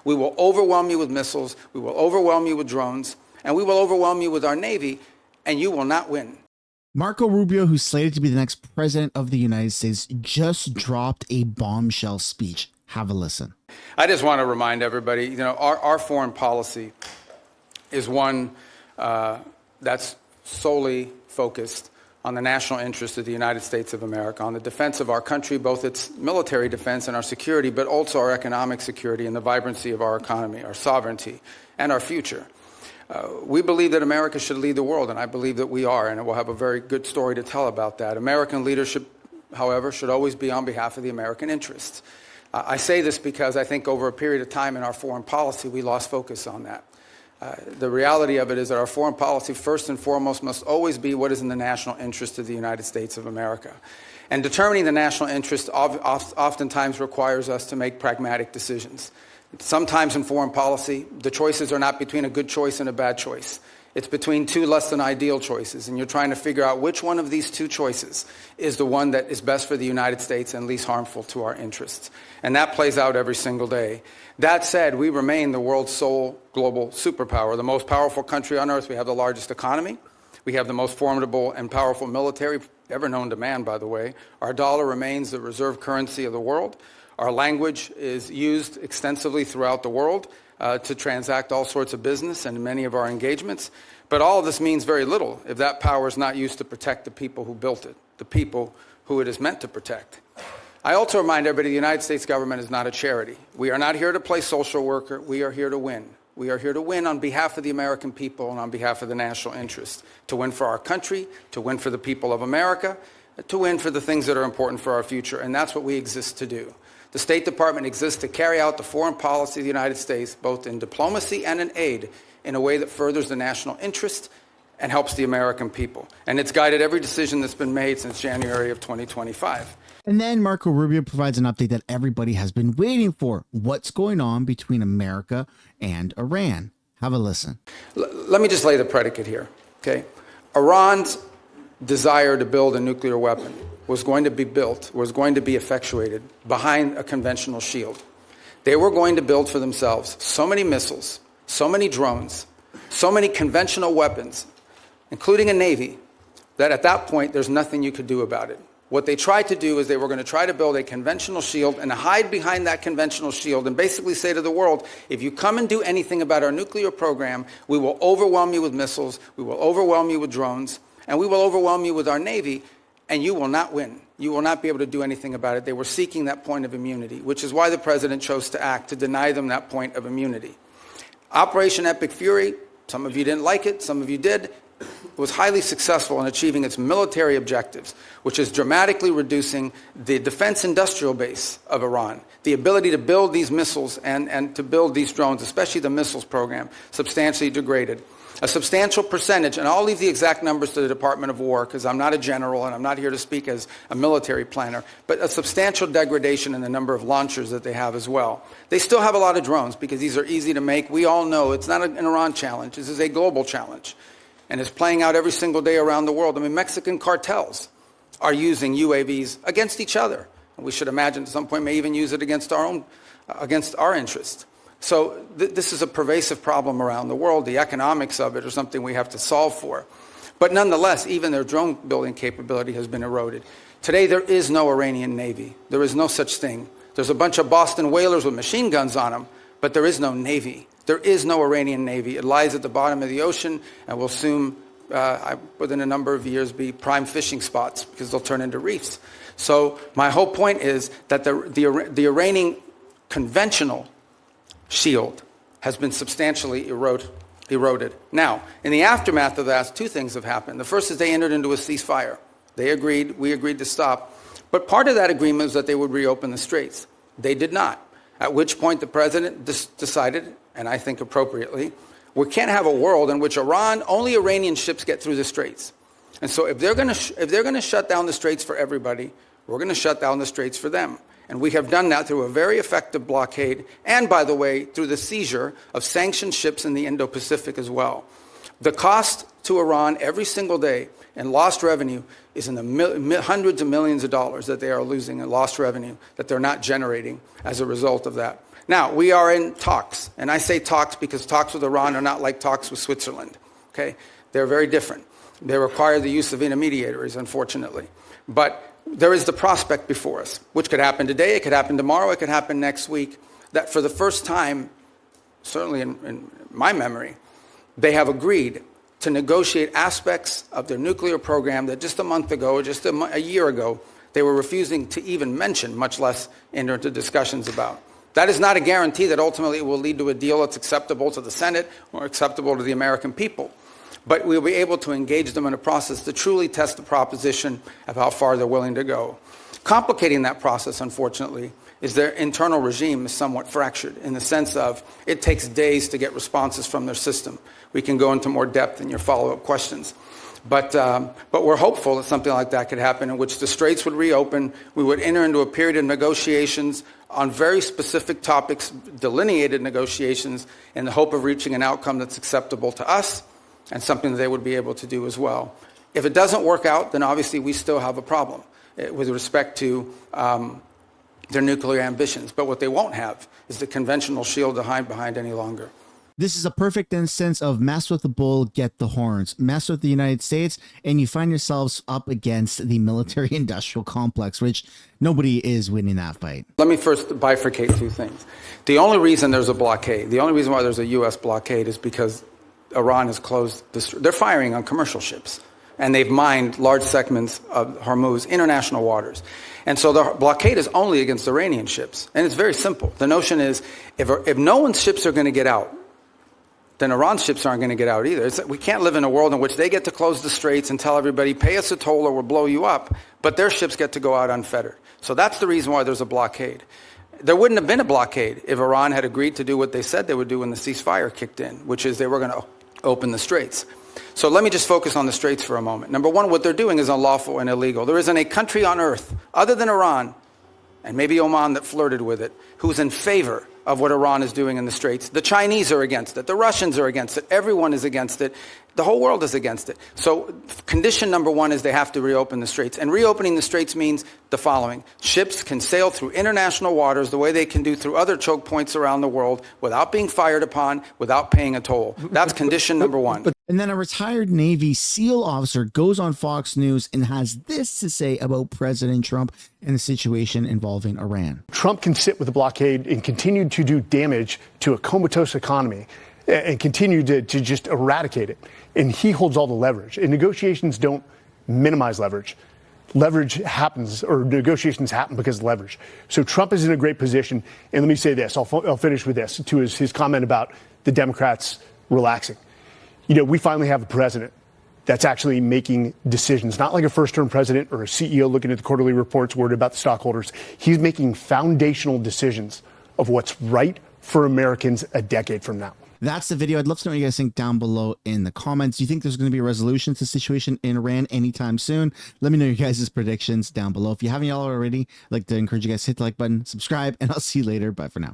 We will overwhelm you with missiles, we will overwhelm you with drones, and we will overwhelm you with our Navy, and you will not win. Marco Rubio, who's slated to be the next president of the United States, just dropped a bombshell speech. Have a listen. I just want to remind everybody, our foreign policy is one that's solely focused on the national interest of the United States of America, on the defense of our country, both its military defense and our security, but also our economic security and the vibrancy of our economy, our sovereignty, and our future. We believe that America should lead the world, and I believe that we are, and we'll have a very good story to tell about that. American leadership, however, should always be on behalf of the American interests. I say this because I think over a period of time in our foreign policy, we lost focus on that. The reality of it is that our foreign policy, first and foremost, must always be what is in the national interest of the United States of America. And determining the national interest oftentimes requires us to make pragmatic decisions. Sometimes in foreign policy, the choices are not between a good choice and a bad choice. It's between two less than ideal choices, and you're trying to figure out which one of these two choices is the one that is best for the United States and least harmful to our interests. And that plays out every single day. That said, we remain the world's sole global superpower, the most powerful country on earth. We have the largest economy. We have the most formidable and powerful military ever known to man, by the way. Our dollar remains the reserve currency of the world. Our language is used extensively throughout the world to transact all sorts of business and many of our engagements. But all of this means very little if that power is not used to protect the people who built it, the people who it is meant to protect. I also remind everybody the United States government is not a charity. We are not here to play social worker. We are here to win. We are here to win on behalf of the American people and on behalf of the national interest, to win for our country, to win for the people of America, to win for the things that are important for our future. And that's what we exist to do. The State Department exists to carry out the foreign policy of the United States, both in diplomacy and in aid, in a way that furthers the national interest and helps the American people. And it's guided every decision that's been made since January of 2025. And then Marco Rubio provides an update that everybody has been waiting for. What's going on between America and Iran? Have a listen. Let me just lay the predicate here, okay? Iran's desire to build a nuclear weapon was going to be effectuated behind a conventional shield. They were going to build for themselves so many missiles, so many drones, so many conventional weapons, including a navy, that at that point there's nothing you could do about it. What they tried to do is they were going to try to build a conventional shield and hide behind that conventional shield and basically say to the world, if you come and do anything about our nuclear program, we will overwhelm you with missiles, we will overwhelm you with drones, and we will overwhelm you with our Navy, and you will not win. You will not be able to do anything about it. They were seeking that point of immunity, which is why the president chose to act, to deny them that point of immunity. Operation Epic Fury, some of you didn't like it, some of you did, was highly successful in achieving its military objectives, which is dramatically reducing the defense industrial base of Iran, the ability to build these missiles and to build these drones, especially the missiles program, substantially degraded. A substantial percentage, and I'll leave the exact numbers to the Department of War because I'm not a general and I'm not here to speak as a military planner, but a substantial degradation in the number of launchers that they have as well. They still have a lot of drones because these are easy to make. We all know it's not an Iran challenge. This is a global challenge. And it's playing out every single day around the world. I mean, Mexican cartels are using UAVs against each other. And we should imagine at some point may even use it against our interests. So this is a pervasive problem around the world. The economics of it are something we have to solve for. But nonetheless, even their drone building capability has been eroded. Today, there is no Iranian Navy. There is no such thing. There's a bunch of Boston whalers with machine guns on them, but there is no Navy. There is no Iranian Navy. It lies at the bottom of the ocean and will soon, within a number of years, be prime fishing spots because they'll turn into reefs. So my whole point is that the Iranian conventional shield has been substantially eroded. Now, in the aftermath of that, two things have happened. The first is they entered into a ceasefire. We agreed to stop. But part of that agreement was that they would reopen the straits. They did not. At which point the president decided, and I think appropriately, we can't have a world in which only Iranian ships get through the straits. And so if they're going to shut down the straits for everybody, we're going to shut down the straits for them. And we have done that through a very effective blockade and, by the way, through the seizure of sanctioned ships in the Indo-Pacific as well. The cost to Iran every single day in lost revenue is in the hundreds of millions of dollars that they are losing in lost revenue that they're not generating as a result of that. Now, we are in talks, and I say talks because talks with Iran are not like talks with Switzerland, okay? They're very different. They require the use of intermediaries, unfortunately. But there is the prospect before us, which could happen today, it could happen tomorrow, it could happen next week, that for the first time, certainly in my memory, they have agreed to negotiate aspects of their nuclear program that just a month ago, just a year ago, they were refusing to even mention, much less enter into discussions about. That is not a guarantee that ultimately it will lead to a deal that's acceptable to the Senate or acceptable to the American people. But we'll be able to engage them in a process to truly test the proposition of how far they're willing to go. Complicating that process, unfortunately, is their internal regime is somewhat fractured in the sense of it takes days to get responses from their system. We can go into more depth in your follow-up questions. But we're hopeful that something like that could happen in which the straits would reopen. We would enter into a period of negotiations on very specific topics, delineated negotiations, in the hope of reaching an outcome that's acceptable to us and something that they would be able to do as well. If it doesn't work out, then obviously we still have a problem with respect to their nuclear ambitions. But what they won't have is the conventional shield to hide behind any longer. This is a perfect instance of mess with the bull, get the horns. Mess with the United States, and you find yourselves up against the military-industrial complex, which nobody is winning that fight. Let me first bifurcate two things. The only reason there's a blockade, the only reason why there's a U.S. blockade is because Iran has closed they're firing on commercial ships, and they've mined large segments of Hormuz, international waters. And so the blockade is only against Iranian ships. And it's very simple. The notion is if no one's ships are going to get out, then Iran's ships aren't going to get out either. We can't live in a world in which they get to close the straits and tell everybody, pay us a toll or we'll blow you up, but their ships get to go out unfettered. So that's the reason why there's a blockade. There wouldn't have been a blockade if Iran had agreed to do what they said they would do when the ceasefire kicked in, which is they were going to open the straits. So let me just focus on the straits for a moment. Number one, what they're doing is unlawful and illegal. There isn't a country on earth, other than Iran, and maybe Oman that flirted with it, who's in favor of what Iran is doing in the straits. The Chinese are against it. The Russians are against it. Everyone is against it. The whole world is against it. So condition number one is they have to reopen the straits. And reopening the straits means the following. Ships can sail through international waters the way they can do through other choke points around the world without being fired upon, without paying a toll. That's condition number one. And then a retired Navy SEAL officer goes on Fox News and has this to say about President Trump and the situation involving Iran. Trump can sit with the blockade and continue to do damage to a comatose economy and continue to just eradicate it. And he holds all the leverage. And negotiations don't minimize leverage. Leverage happens, or negotiations happen because of leverage. So Trump is in a great position. And let me say this, I'll finish with this, to his comment about the Democrats relaxing. You know, we finally have a president that's actually making decisions, not like a first-term president or a CEO looking at the quarterly reports worried about the stockholders. He's making foundational decisions of what's right for Americans a decade from now. That's the video. I'd love to know what you guys think down below in the comments. Do you think there's going to be a resolution to the situation in Iran anytime soon? Let me know your guys' predictions down below. If you haven't already, I'd like to encourage you guys to hit the like button, subscribe, and I'll see you later. Bye for now.